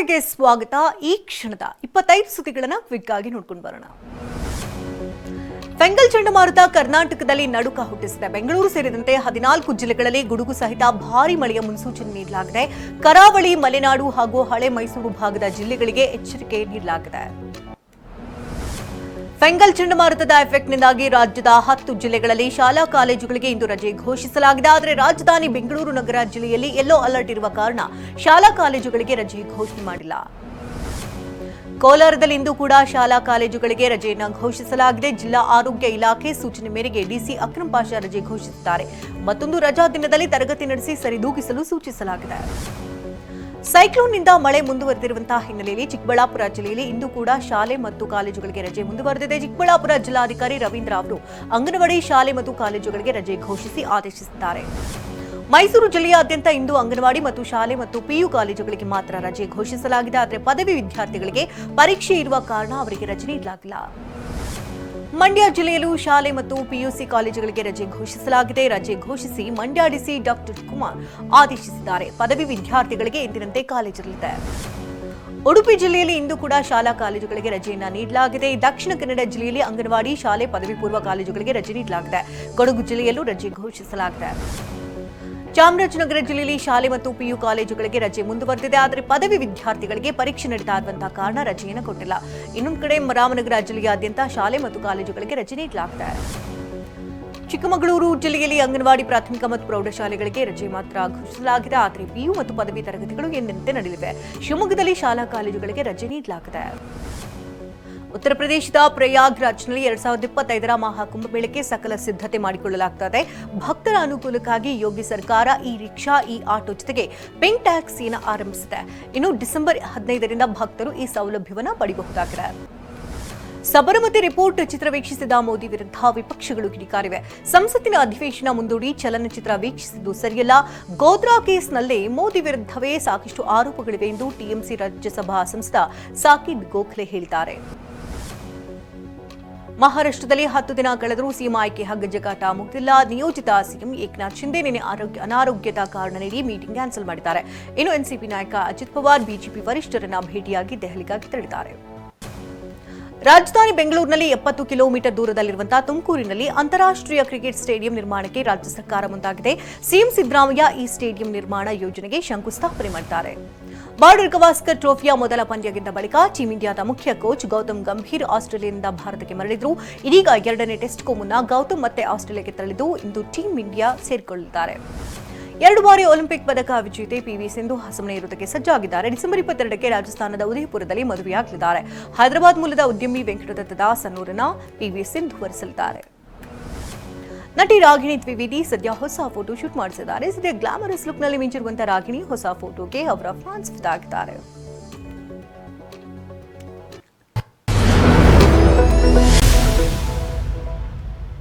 ಗೆ ಸ್ವಾಗತ. ಈ ಕ್ಷಣದ 25 ಸುದ್ದಿಗಳನ್ನು ಕ್ವಿಕ್ ಆಗಿ ನೋಡ್ಕೊಂಡು ಬರೋಣ. ಫೆಂಗಲ್ ಚಂಡಮಾರುತ ಕರ್ನಾಟಕದಲ್ಲಿ ನಡುಕ ಹುಟ್ಟಿಸಿದೆ. ಬೆಂಗಳೂರು ಸೇರಿದಂತೆ 14 ಜಿಲ್ಲೆಗಳಲ್ಲಿ ಗುಡುಗು ಸಹಿತ ಭಾರೀ ಮಳೆಯ ಮುನ್ಸೂಚನೆ ನೀಡಲಾಗಿದೆ. ಕರಾವಳಿ, ಮಲೆನಾಡು ಹಾಗೂ ಹಳೆ ಮೈಸೂರು ಭಾಗದ ಜಿಲ್ಲೆಗಳಿಗೆ ಎಚ್ಚರಿಕೆ ನೀಡಲಾಗಿದೆ. ಫೆಂಗಲ್ ಚಂಡಮಾರುತದ ಎಫೆಕ್ಟ್ನಿಂದಾಗಿ ರಾಜ್ಯದ 10 ಜಿಲ್ಲೆಗಳಲ್ಲಿ ಶಾಲಾ ಕಾಲೇಜುಗಳಿಗೆ ಇಂದು ರಜೆ ಘೋಷಿಸಲಾಗಿದೆ. ಆದರೆ ರಾಜಧಾನಿ ಬೆಂಗಳೂರು ನಗರ ಜಿಲ್ಲೆಯಲ್ಲಿ ಯೆಲ್ಲೋ ಅಲರ್ಟ್ ಇರುವ ಕಾರಣ ಶಾಲಾ ಕಾಲೇಜುಗಳಿಗೆ ರಜೆ ಘೋಷಣೆ ಮಾಡಿಲ್ಲ. ಕೋಲಾರದಲ್ಲಿ ಇಂದು ಕೂಡ ಶಾಲಾ ಕಾಲೇಜುಗಳಿಗೆ ರಜೆಯನ್ನು ಘೋಷಿಸಲಾಗಿದೆ. ಜಿಲ್ಲಾ ಆರೋಗ್ಯ ಇಲಾಖೆ ಸೂಚನೆ ಮೇರೆಗೆ ಡಿಸಿ ಅಕ್ರಮ್ ಪಾಷಾ ರಜೆ ಘೋಷಿಸಿದ್ದಾರೆ. ಮತ್ತೊಂದು ರಜಾ ದಿನದಲ್ಲಿ ತರಗತಿ ನಡೆಸಿ ಸರಿದೂಗಿಸಲು ಸೂಚಿಸಲಾಗಿದೆ. ಸೈಕ್ಲೋನ್ನಿಂದ ಮಳೆ ಮುಂದುವರೆದಿರುವಂತಹ ಹಿನ್ನೆಲೆಯಲ್ಲಿ ಚಿಕ್ಕಬಳ್ಳಾಪುರ ಜಿಲ್ಲೆಯಲ್ಲಿ ಇಂದು ಕೂಡ ಶಾಲೆ ಮತ್ತು ಕಾಲೇಜುಗಳಿಗೆ ರಜೆ ಮುಂದುವರೆದಿದೆ. ಚಿಕ್ಕಬಳ್ಳಾಪುರ ಜಿಲ್ಲಾಧಿಕಾರಿ ರವೀಂದ್ರ ಅವರು ಅಂಗನವಾಡಿ ಶಾಲೆ ಮತ್ತು ಕಾಲೇಜುಗಳಿಗೆ ರಜೆ ಘೋಷಿಸಿ ಆದೇಶಿಸಿದ್ದಾರೆ. ಮೈಸೂರು ಜಿಲ್ಲೆಯಾದ್ಯಂತ ಇಂದು ಅಂಗನವಾಡಿ ಮತ್ತು ಶಾಲೆ ಮತ್ತು ಪಿಯು ಕಾಲೇಜುಗಳಿಗೆ ಮಾತ್ರ ರಜೆ ಘೋಷಿಸಲಾಗಿದೆ. ಆದರೆ ಪದವಿ ವಿದ್ಯಾರ್ಥಿಗಳಿಗೆ ಪರೀಕ್ಷೆ ಇರುವ ಕಾರಣ ಅವರಿಗೆ ರಜೆ ನೀಡಲಾಗಿಲ್ಲ. ಮಂಡ್ಯ ಜಿಲ್ಲೆಯಲ್ಲೂ ಶಾಲೆ ಮತ್ತು ಪಿಯುಸಿ ಕಾಲೇಜುಗಳಿಗೆ ರಜೆ ಘೋಷಿಸಲಾಗಿದೆ. ರಜೆ ಘೋಷಿಸಿ ಮಂಡ್ಯ ಡಿಸಿ ಡಾಕ್ಟರ್ ಕುಮಾರ್ ಆದೇಶಿಸಿದ್ದಾರೆ. ಪದವಿ ವಿದ್ಯಾರ್ಥಿಗಳಿಗೆ ಎಂದಿನಂತೆ ಕಾಲೇಜಿರಲಿದೆ. ಉಡುಪಿ ಜಿಲ್ಲೆಯಲ್ಲಿ ಇಂದು ಕೂಡ ಶಾಲಾ ಕಾಲೇಜುಗಳಿಗೆ ರಜೆಯನ್ನ ನೀಡಲಾಗಿದೆ. ದಕ್ಷಿಣ ಕನ್ನಡ ಜಿಲ್ಲೆಯಲ್ಲಿ ಅಂಗನವಾಡಿ ಶಾಲೆ ಪದವಿ ಪೂರ್ವ ಕಾಲೇಜುಗಳಿಗೆ ರಜೆ ನೀಡಲಾಗಿದೆ. ಕೊಡಗು ಜಿಲ್ಲೆಯಲ್ಲೂ ರಜೆ ಘೋಷಿಸಲಾಗಿದೆ. ಚಾಮರಾಜನಗರ ಜಿಲ್ಲೆಯಲ್ಲಿ ಶಾಲೆ ಮತ್ತು ಪಿಯು ಕಾಲೇಜುಗಳಿಗೆ ರಜೆ ಮುಂದುವರೆದಿದೆ. ಆದರೆ ಪದವಿ ವಿದ್ಯಾರ್ಥಿಗಳಿಗೆ ಪರೀಕ್ಷೆ ನಡೀತಾ ಇರುವಂತಹ ಕಾರಣ ರಜೆಯನ್ನು ಕೊಟ್ಟಿಲ್ಲ. ಇನ್ನೊಂದು ಕಡೆ ರಾಮನಗರ ಜಿಲ್ಲೆಯಾದ್ಯಂತ ಶಾಲೆ ಮತ್ತು ಕಾಲೇಜುಗಳಿಗೆ ರಜೆ ನೀಡಲಾಗಿದೆ. ಚಿಕ್ಕಮಗಳೂರು ಜಿಲ್ಲೆಯಲ್ಲಿ ಅಂಗನವಾಡಿ ಪ್ರಾಥಮಿಕ ಮತ್ತು ಪ್ರೌಢಶಾಲೆಗಳಿಗೆ ರಜೆ ಮಾತ್ರ ಘೋಷಿಸಲಾಗಿದೆ. ಆದರೆ ಪಿಯು ಮತ್ತು ಪದವಿ ತರಗತಿಗಳು ಎಂದಿನಂತೆ ನಡೆಯಲಿವೆ. ಶಿವಮೊಗ್ಗದಲ್ಲಿ ಶಾಲಾ ಕಾಲೇಜುಗಳಿಗೆ ರಜೆ ನೀಡಲಾಗಿದೆ. ಉತ್ತರ ಪ್ರದೇಶದ ಪ್ರಯಾಗ್ರಾಜ್ನಲ್ಲಿ 2025ರ ಮಹಾಕುಂಭಮೇಳಕ್ಕೆ ಸಕಲ ಸಿದ್ಧತೆ ಮಾಡಿಕೊಳ್ಳಲಾಗುತ್ತದೆ. ಭಕ್ತರ ಅನುಕೂಲಕ್ಕಾಗಿ ಯೋಗಿ ಸರ್ಕಾರ ಇ ರಿಕ್ಷಾ, ಇ ಆಟೋ ಜೊತೆಗೆ ಪಿಂಕ್ ಟ್ಯಾಕ್ಸಿಯನ್ನು ಆರಂಭಿಸಿದೆ. ಇನ್ನು ಡಿಸೆಂಬರ್ 15ರಿಂದ ಭಕ್ತರು ಈ ಸೌಲಭ್ಯವನ್ನು ಪಡೆಯಬಹುದಾಗಿದೆ. ಸಬರಮತಿ ರಿಪೋರ್ಟ್ ಚಿತ್ರ ವೀಕ್ಷಿಸಿದ ಮೋದಿ ವಿರುದ್ಧ ವಿಪಕ್ಷಗಳು ಕಿಡಿಕಾರಿವೆ. ಸಂಸತ್ತಿನ ಅಧಿವೇಶನ ಮುಂದೂಡಿ ಚಲನಚಿತ್ರ ವೀಕ್ಷಿಸಿದ್ದು ಸರಿಯಲ್ಲ. ಗೋದ್ರಾ ಕೇಸ್ನಲ್ಲಿ ಮೋದಿ ವಿರುದ್ಧವೇ ಸಾಕಷ್ಟು ಆರೋಪಗಳಿವೆ ಎಂದು ಟಿಎಂಸಿ ರಾಜ್ಯಸಭಾ ಸಂಸದ ಸಾಕಿಬ್ ಗೋಖಲೆ ಹೇಳಿದ್ದಾರೆ. ಮಹಾರಾಷ್ಟ್ರದಲ್ಲಿ 10 ದಿನ ಕಳೆದರೂ ಸಿಎಂ ಆಯ್ಕೆ ಹಗ್ಗಜಗಾಟ ಮುಗಿದಿಲ್ಲ. ನಿಯೋಜಿತ ಸಿಎಂ ಏಕನಾಥ್ ಶಿಂದೆ ನಿನ್ನೆ ಅನಾರೋಗ್ಯದ ಕಾರಣ ನೀಡಿ ಮೀಟಿಂಗ್ ಕ್ಯಾನ್ಸಲ್ ಮಾಡಿದ್ದಾರೆ. ಇನ್ನು ಎನ್ಸಿಪಿ ನಾಯಕ ಅಜಿತ್ ಪವಾರ್ ಬಿಜೆಪಿ ವರಿಷ್ಠರನ್ನ ಭೇಟಿಯಾಗಿ ದೆಹಲಿಗಾಗಿ ತೆರಳಿದ್ದಾರೆ. ರಾಜಧಾನಿ ಬೆಂಗಳೂರಿನಲ್ಲಿ 70 ಕಿಲೋಮೀಟರ್ ದೂರದಲ್ಲಿರುವಂತಹ ತುಮಕೂರಿನಲ್ಲಿ ಅಂತಾರಾಷ್ಟ್ರೀಯ ಕ್ರಿಕೆಟ್ ಸ್ಟೇಡಿಯಂ ನಿರ್ಮಾಣಕ್ಕೆ ರಾಜ್ಯ ಸರ್ಕಾರ ಮುಂದಾಗಿದೆ. ಸಿಎಂ ಸಿದ್ದರಾಮಯ್ಯ ಈ ಸ್ಟೇಡಿಯಂ ನಿರ್ಮಾಣ ಯೋಜನೆಗೆ ಶಂಕುಸ್ಥಾಪನೆ ಮಾಡಿದ್ದಾರೆ. ಬಾರ್ಡರ್ ಗವಾಸ್ಕರ್ ಟ್ರೋಫಿಯ ಮೊದಲ ಪಂದ್ಯ ಗೆದ್ದ ಬಳಿಕ ಟೀಂ ಇಂಡಿಯಾದ ಮುಖ್ಯ ಕೋಚ್ ಗೌತಮ್ ಗಂಭೀರ್ ಆಸ್ಟ್ರೇಲಿಯಾದಿಂದ ಭಾರತಕ್ಕೆ ಮರಳಿದ್ರು. ಇದೀಗ 2ನೇ ಟೆಸ್ಟ್ಗೂ ಮುನ್ನ ಗೌತಮ್ ಮತ್ತೆ ಆಸ್ಟ್ರೇಲಿಯಾಕ್ಕೆ ತೆರಳಿದ್ದು ಇಂದು ಟೀಂ ಇಂಡಿಯಾ ಸೇರಿಕೊಳ್ಳಲಿದ್ದಾರೆ. 2 ಬಾರಿ ಒಲಿಂಪಿಕ್ ಪದಕ ವಿಜೇತೆ ಪಿವಿ ಸಿಂಧು ಹಸಮನೆ ಇರುವುದಕ್ಕೆ ಸಜ್ಜಾಗಿದ್ದಾರೆ. ಡಿಸೆಂಬರ್ 22ಕ್ಕೆ ರಾಜಸ್ಥಾನದ ಉದಯಪುರದಲ್ಲಿ ಮದುವೆಯಾಗಲಿದ್ದಾರೆ. ಹೈದರಾಬಾದ್ ಮೂಲದ ಉದ್ಯಮಿ ವೆಂಕಟದತ್ತ ದಾಸ್ ಅನ್ನೋರನ್ನ ಪಿವಿ ಸಿಂಧು ವರಿಸಲಿದ್ದಾರೆ. ನಟಿ ರಾಗಿಣಿ ದ್ವಿವೇದಿ ಸದ್ಯ ಹೊಸ ಫೋಟೋ ಶೂಟ್ ಮಾಡಿಸಿದ್ದಾರೆ. ಸದ್ಯ ಗ್ಲಾಮರಸ್ ಲುಕ್ನಲ್ಲಿ ಮಿಂಚಿರುವಂತಹ ರಾಗಿಣಿ ಹೊಸ ಫೋಟೋಗೆ ಅವರ ಫ್ಯಾನ್ಸ್ ಫಿದಾ ಆಗಿದ್ದಾರೆ.